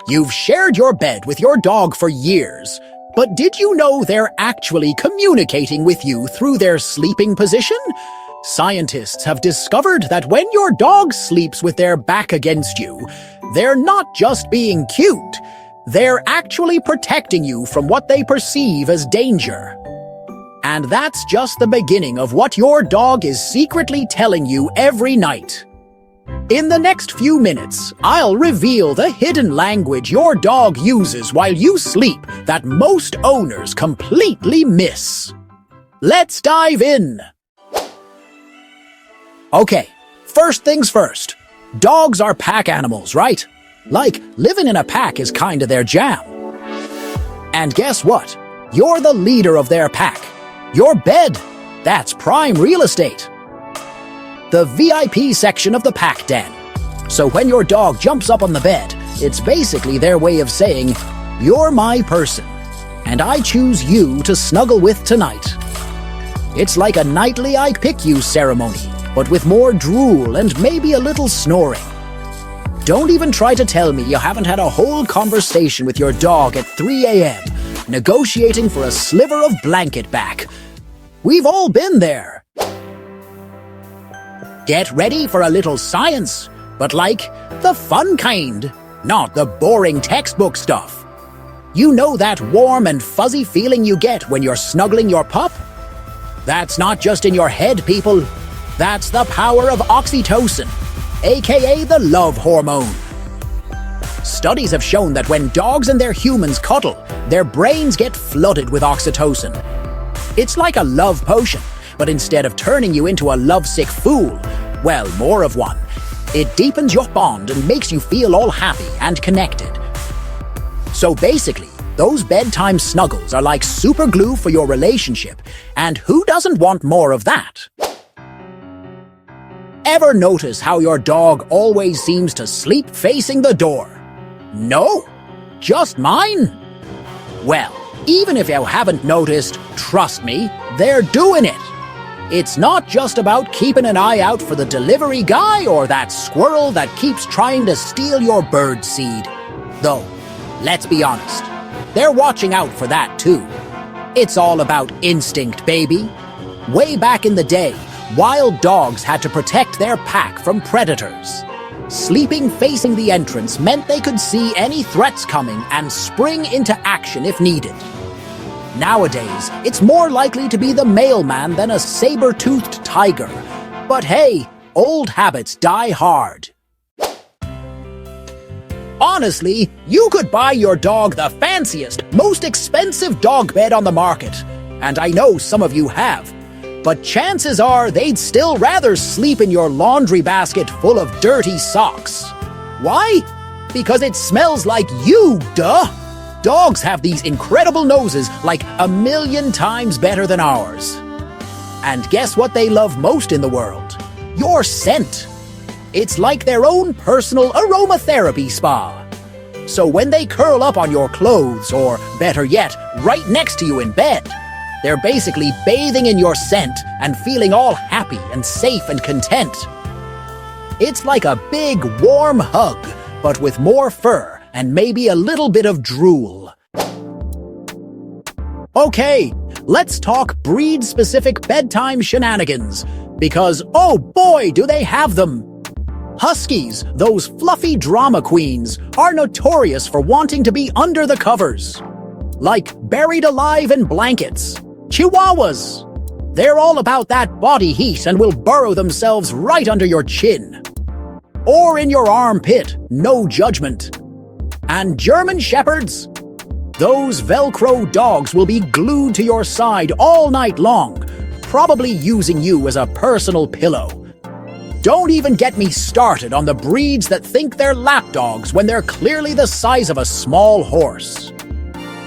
You've shared your bed with your dog for years, but did you know they're actually communicating with you through their sleeping position? Scientists have discovered that when your dog sleeps with their back against you, they're not just being cute, they're actually protecting you from what they perceive as danger. And that's just the beginning of what your dog is secretly telling you every night. In the next few minutes, I'll reveal the hidden language your dog uses while you sleep that most owners completely miss. Let's dive in. Okay, first things first. Dogs are pack animals, right? Like, living in a pack is kinda their jam. And guess what? You're the leader of their pack. Your bed, that's prime real estate. The VIP section of the pack den. So when your dog jumps up on the bed, it's basically their way of saying, "You're my person, and I choose you to snuggle with tonight." It's like a nightly I pick you ceremony, but with more drool and maybe a little snoring. Don't even try to tell me you haven't had a whole conversation with your dog at 3 a.m., negotiating for a sliver of blanket back. We've all been there. Get ready for a little science, but like the fun kind, not the boring textbook stuff. You know that warm and fuzzy feeling you get when you're snuggling your pup? That's not just in your head, people. That's the power of oxytocin, aka the love hormone. Studies have shown that when dogs and their humans cuddle, their brains get flooded with oxytocin. It's like a love potion, but instead of turning you into a lovesick fool, well, more of one. It deepens your bond and makes you feel all happy and connected. So basically, those bedtime snuggles are like super glue for your relationship, and who doesn't want more of that? Ever notice how your dog always seems to sleep facing the door? No? Just mine? Well, even if you haven't noticed, trust me, they're doing it. It's not just about keeping an eye out for the delivery guy or that squirrel that keeps trying to steal your bird seed. Though, let's be honest, they're watching out for that too. It's all about instinct, baby. Way back in the day, wild dogs had to protect their pack from predators. Sleeping facing the entrance meant they could see any threats coming and spring into action if needed. Nowadays, it's more likely to be the mailman than a saber-toothed tiger. But hey, old habits die hard. Honestly, you could buy your dog the fanciest, most expensive dog bed on the market. And I know some of you have. But chances are they'd still rather sleep in your laundry basket full of dirty socks. Why? Because it smells like you, duh! Dogs have these incredible noses like 1,000,000 times better than ours. And guess what they love most in the world? Your scent. It's like their own personal aromatherapy spa. So when they curl up on your clothes, or better yet, right next to you in bed, they're basically bathing in your scent and feeling all happy and safe and content. It's like a big, warm hug, but with more fur and maybe a little bit of drool. Okay, let's talk breed-specific bedtime shenanigans, because oh boy do they have them! Huskies, those fluffy drama queens, are notorious for wanting to be under the covers. Like buried alive in blankets. Chihuahuas. They're all about that body heat and will burrow themselves right under your chin. Or in your armpit, no judgment. And German Shepherds? Those Velcro dogs will be glued to your side all night long, probably using you as a personal pillow. Don't even get me started on the breeds that think they're lapdogs when they're clearly the size of a small horse.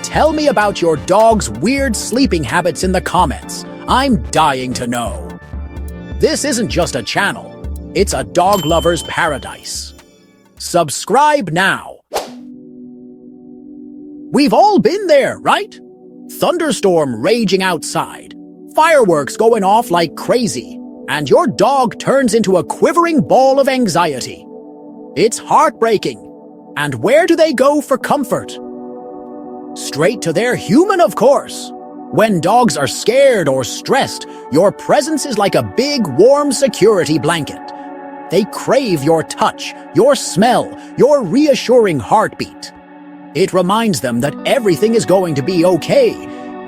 Tell me about your dog's weird sleeping habits in the comments. I'm dying to know. This isn't just a channel, it's a dog lover's paradise. Subscribe now. We've all been there, right? Thunderstorm raging outside, fireworks going off like crazy, and your dog turns into a quivering ball of anxiety. It's heartbreaking. And where do they go for comfort? Straight to their human, of course. When dogs are scared or stressed, your presence is like a big, warm security blanket. They crave your touch, your smell, your reassuring heartbeat. It reminds them that everything is going to be okay,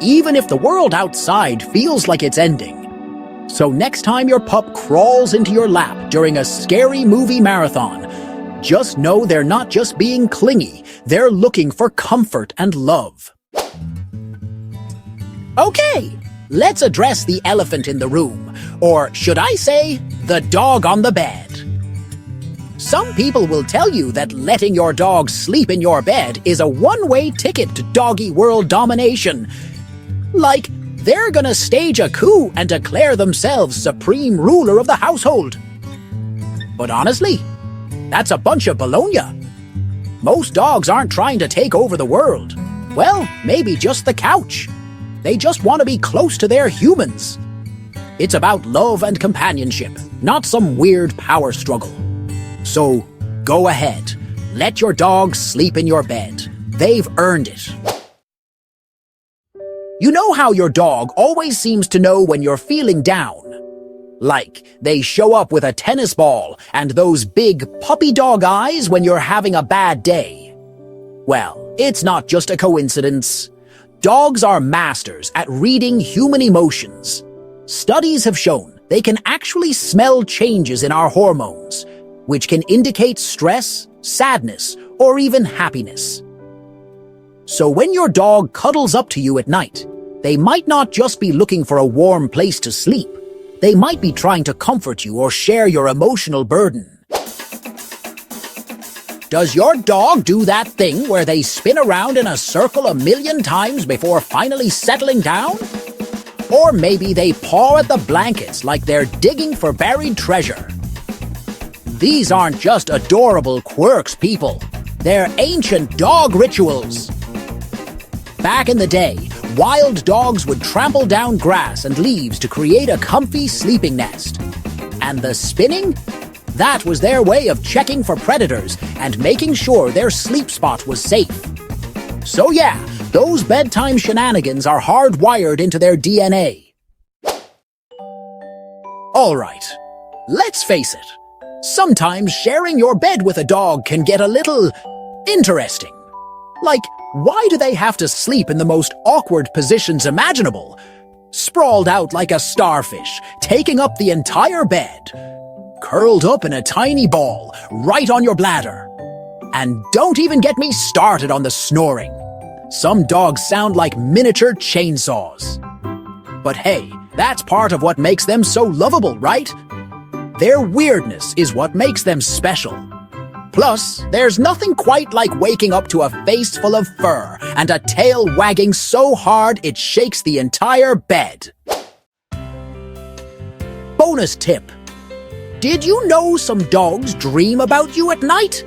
even if the world outside feels like it's ending. So next time your pup crawls into your lap during a scary movie marathon, just know they're not just being clingy, they're looking for comfort and love. Okay, let's address the elephant in the room, or should I say, the dog on the bed. Some people will tell you that letting your dog sleep in your bed is a one-way ticket to doggy world domination. Like, they're gonna stage a coup and declare themselves supreme ruler of the household. But honestly, that's a bunch of baloney. Most dogs aren't trying to take over the world. Well, maybe just the couch. They just want to be close to their humans. It's about love and companionship, not some weird power struggle. So, go ahead. Let your dog sleep in your bed. They've earned it. You know how your dog always seems to know when you're feeling down? Like, they show up with a tennis ball and those big puppy dog eyes when you're having a bad day. Well, it's not just a coincidence. Dogs are masters at reading human emotions. Studies have shown they can actually smell changes in our hormones, which can indicate stress, sadness, or even happiness. So when your dog cuddles up to you at night, they might not just be looking for a warm place to sleep. They might be trying to comfort you or share your emotional burden. Does your dog do that thing where they spin around in a circle a million times before finally settling down? Or maybe they paw at the blankets like they're digging for buried treasure. These aren't just adorable quirks, people. They're ancient dog rituals. Back in the day, wild dogs would trample down grass and leaves to create a comfy sleeping nest. And the spinning? That was their way of checking for predators and making sure their sleep spot was safe. So yeah, those bedtime shenanigans are hardwired into their DNA. Alright, let's face it. Sometimes sharing your bed with a dog can get a little interesting. Like, why do they have to sleep in the most awkward positions imaginable? Sprawled out like a starfish, taking up the entire bed. Curled up in a tiny ball, right on your bladder. And don't even get me started on the snoring. Some dogs sound like miniature chainsaws. But hey, that's part of what makes them so lovable, right? Their weirdness is what makes them special. Plus, there's nothing quite like waking up to a face full of fur and a tail wagging so hard it shakes the entire bed. Bonus tip. Did you know some dogs dream about you at night?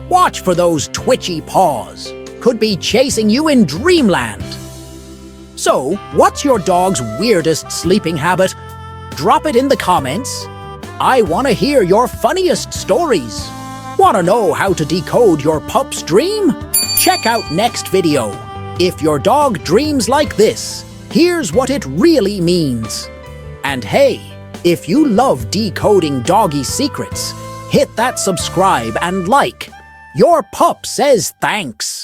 Watch for those twitchy paws. Could be chasing you in dreamland. So, what's your dog's weirdest sleeping habit? Drop it in the comments. I want to hear your funniest stories. Want to know how to decode your pup's dream? Check out next video. If your dog dreams like this, here's what it really means. And hey, if you love decoding doggy secrets, hit that subscribe and like. Your pup says thanks.